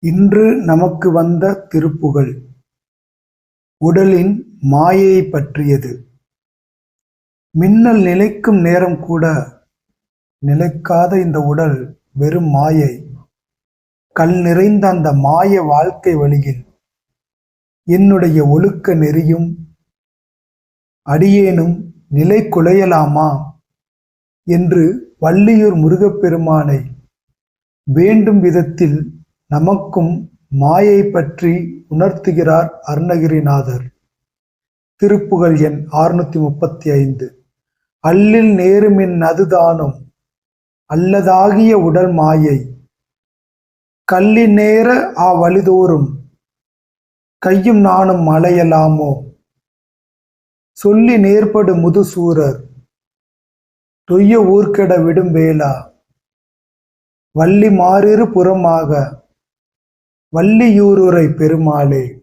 இன்று நமக்கு வந்த திருப்புகழ் உடலின் மாயையைப் பற்றியது. மின்னல் நிலைக்கும் நேரம் கூட நிலைக்காத இந்த உடல் வெறும் மாயை. கல் நிறைந்த அந்த மாய வாழ்க்கை வழியில் என்னுடைய ஒழுக்க நெறியும் அடியேனும் நிலை குலையலாமா என்று வள்ளியூர் முருகப்பெருமானை வேண்டும் விதத்தில் நமக்கும் மாயை பற்றி உணர்த்துகிறார் அருணகிரிநாதர். திருப்புகழ் எண் 635. அல்லில் நேருமின் அதுதானும் அல்லதாகிய உடல் மாயை, கல்லி நேர வழிதோறும் கையும் நானும் அலையலாமோ, சொல்லி நேர்படு முதுசூரர் தொய்ய ஊர்கெட விடும் வேளா, வள்ளி மாறிரு புறமாக வள்ளியூருரை பெருமாளே.